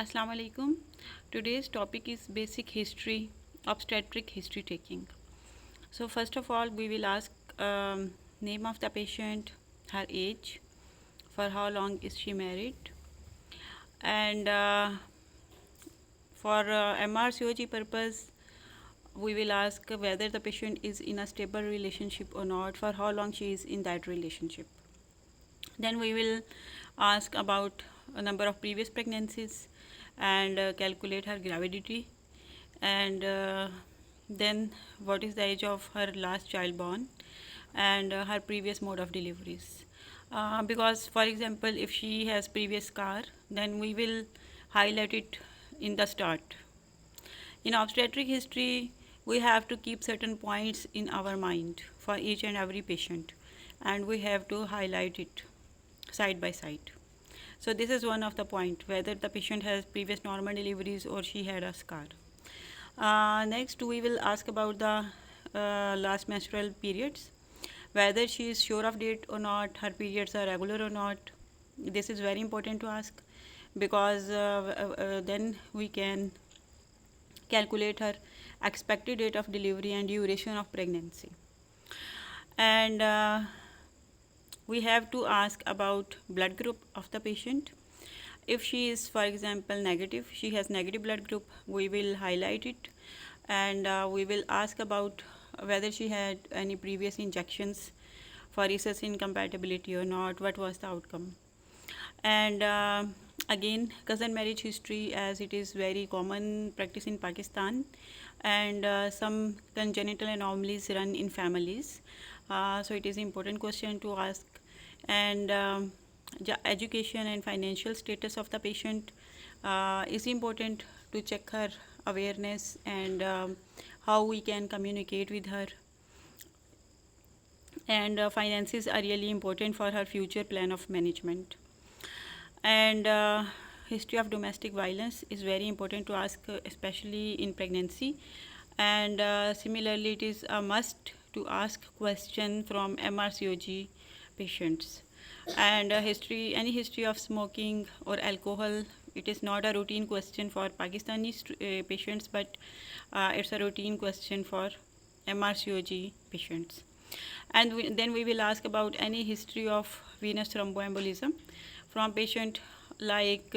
Assalamu alaikum. Today's topic is basic history, obstetric history taking. So first of all, we will ask name of the patient, her age, for how long is she married, and for MRCOG purpose, we will ask whether the patient is in a stable relationship or not, for how long she is in that relationship. Then we will ask about a number of previous pregnancies and calculate her gravidity, and then what is the age of her last child born, and her previous mode of deliveries. Because for example, if she has previous scar, then we will highlight it in the start. In obstetric history, we have to keep certain points in our mind for each and every patient, and we have to highlight it side by side. So this is one of the point, whether the patient has previous normal deliveries or she had a scar. Next, we will ask about the last menstrual periods, whether she is sure of date or not, her periods are regular or not. This is very important to ask, because then we can calculate her expected date of delivery and duration of pregnancy. And we have to ask about blood group of the patient. If she is, for example, negative, she has negative blood group, we will highlight it, and we will ask about whether she had any previous injections for resus incompatibility or not, what was the outcome. And again, cousin marriage history, as it is very common practice in Pakistan, and some congenital anomalies run in families, so it is important question to ask. And education and financial status of the patient is important to check her awareness, and how we can communicate with her. And finances are really important for her future plan of management. And history of domestic violence is very important to ask, especially in pregnancy. And similarly, it is a must to ask question from MRCOG patients. And any history of smoking or alcohol, it is not a routine question for Pakistani patients, but it's a routine question for MRCOG patients. And then we will ask about any history of venous thromboembolism from patient, like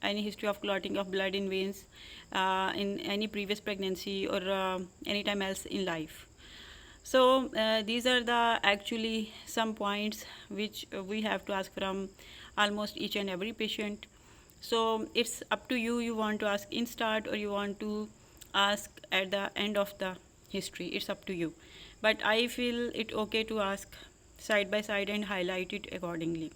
any history of clotting of blood in veins in any previous pregnancy or any time else in life. So these are the actually some points which we have to ask from almost each and every patient. So it's up to you, you want to ask in start or you want to ask at the end of the history, it's up to you. But I feel it okay to ask side by side and highlight it accordingly.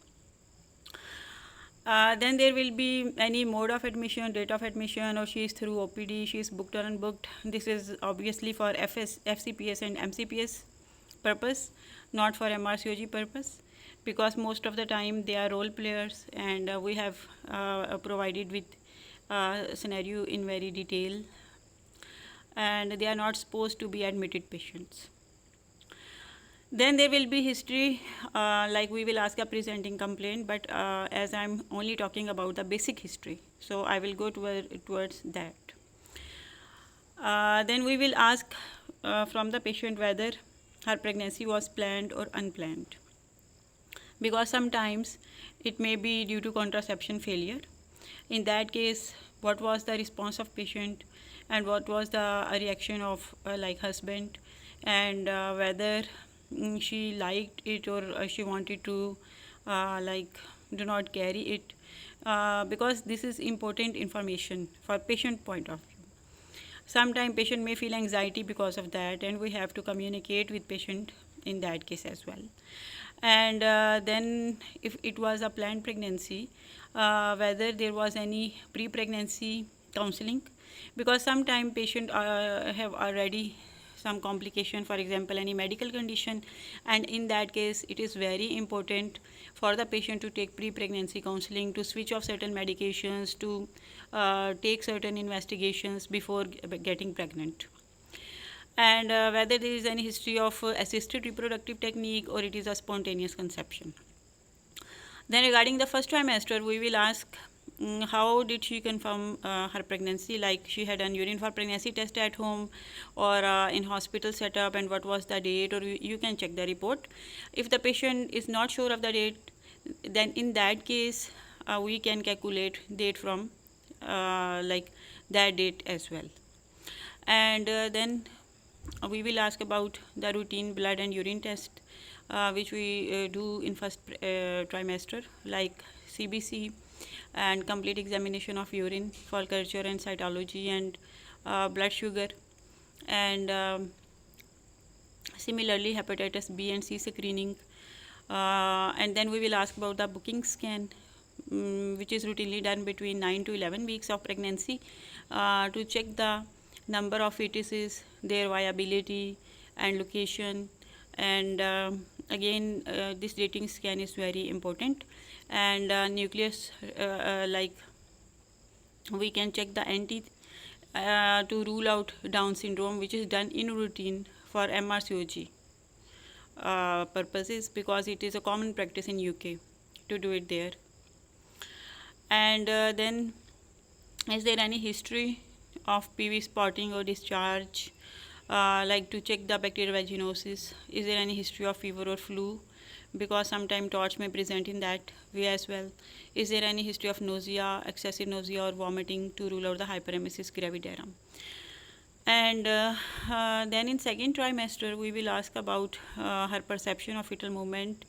Then there will be any mode of admission, date of admission, or she is through OPD, she is booked or unbooked. This is obviously for FCPS and MCPS purpose, not for MRCOG purpose, because most of the time they are role players, and we have provided with scenario in very detail, and they are not supposed to be admitted patients. Then there will be history, like we will ask a presenting complaint, but as I'm only talking about the basic history, so I will go towards that. Then we will ask from the patient whether her pregnancy was planned or unplanned, because sometimes it may be due to contraception failure. In that case, what was the response of patient, and what was the reaction of like husband, and whether she liked it or she wanted to like do not carry it, because this is important information for patient point of view. Sometimes patient may feel anxiety because of that, and we have to communicate with patient in that case as well. And then if it was a planned pregnancy, whether there was any pre-pregnancy counseling, because sometimes patient have already some complication, for example any medical condition, and in that case it is very important for the patient to take pre-pregnancy counseling, to switch off certain medications, to take certain investigations before getting pregnant. And whether there is any history of assisted reproductive technique or it is a spontaneous conception. Then regarding the first trimester, we will ask how did she confirm her pregnancy, like she had done urine for pregnancy test at home or in hospital setup, and what was the date, or you can check the report. If the patient is not sure of the date, then in that case we can calculate date from like that date as well. And then we will ask about the routine blood and urine test which we do in first trimester, like CBC and complete examination of urine for culture and cytology and blood sugar, and similarly hepatitis B and C screening. And then we will ask about the booking scan, which is routinely done between 9 to 11 weeks of pregnancy to check the number of fetuses, their viability and location. And again this dating scan is very important. And nucleus, like we can check the NT to rule out Down syndrome, which is done in routine for MRCOG purposes, because it is a common practice in UK to do it there. And then, is there any history of PV spotting or discharge, like to check the bacterial vaginosis? Is there any history of fever or flu, because sometimes TORCH may present in that way as well? Is there any history of nausea, excessive nausea or vomiting, to rule out the hyperemesis gravidarum? And then in second trimester we will ask about her perception of fetal movement.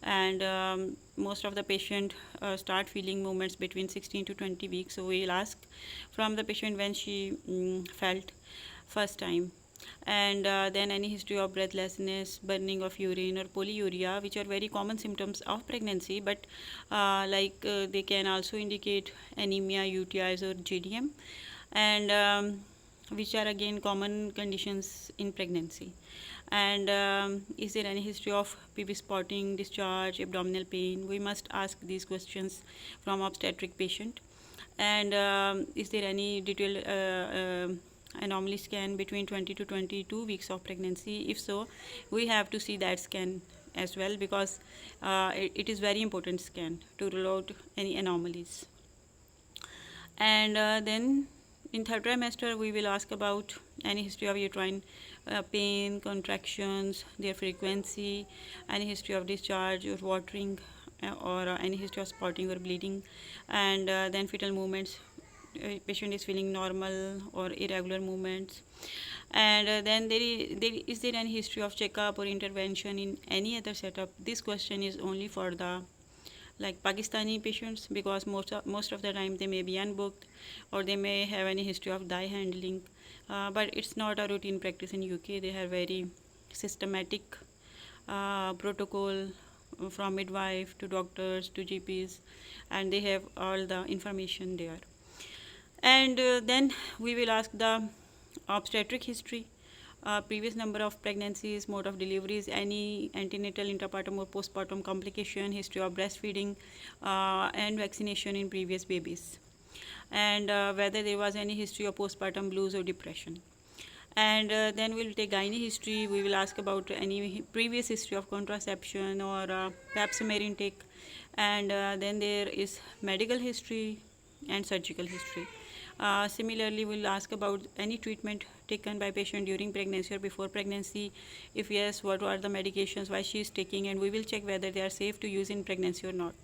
And most of the patient start feeling movements between 16 to 20 weeks, so we will ask from the patient when she felt first time. And then any history of breathlessness, burning of urine or polyuria, which are very common symptoms of pregnancy, but they can also indicate anemia, UTIs or GDM, and which are again common conditions in pregnancy. And is there any history of PV spotting, discharge, abdominal pain? We must ask these questions from obstetric patient. And is there any detailed anomaly scan between 20 to 22 weeks of pregnancy? If so, we have to see that scan as well, because it is very important scan to rule out any anomalies. And then in third trimester we will ask about any history of uterine pain, contractions, their frequency, any history of discharge or watering, or any history of spotting or bleeding. And then fetal movements, patient is feeling normal or irregular movements. And then is there any history of checkup or intervention in any other setup? This question is only for the Pakistani patients, because most of the time they may be unbooked or they may have any history of dye handling, but it's not a routine practice in UK. They have very systematic protocol from midwife to doctors to GPs, and they have all the information there. And then we will ask the obstetric history, previous number of pregnancies, mode of deliveries, any antenatal, intrapartum or postpartum complication, history of breastfeeding, and vaccination in previous babies, and whether there was any history of postpartum blues or depression. And then we'll take gynae history. We will ask about any previous history of contraception or pap smear intake. And then there is medical history and surgical history. Similarly, we'll ask about any treatment taken by patient during pregnancy or before pregnancy. If yes, what are the medications why she is taking, and we will check whether they are safe to use in pregnancy or not.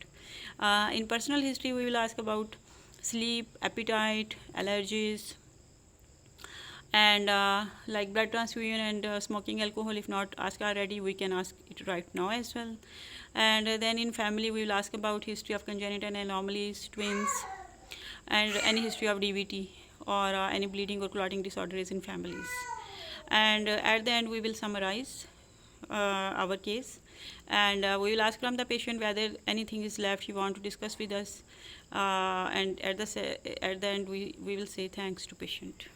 In personal history, we will ask about sleep, appetite, allergies, and blood transfusion and smoking alcohol. If not asked already, we can ask it right now as well. And then in family, we will ask about history of congenital anomalies, twins, and any history of DVT or any bleeding or clotting disorders in families. And at the end we will summarize our case, and we will ask from the patient whether anything is left you want to discuss with us, and at the end we will say thanks to patient.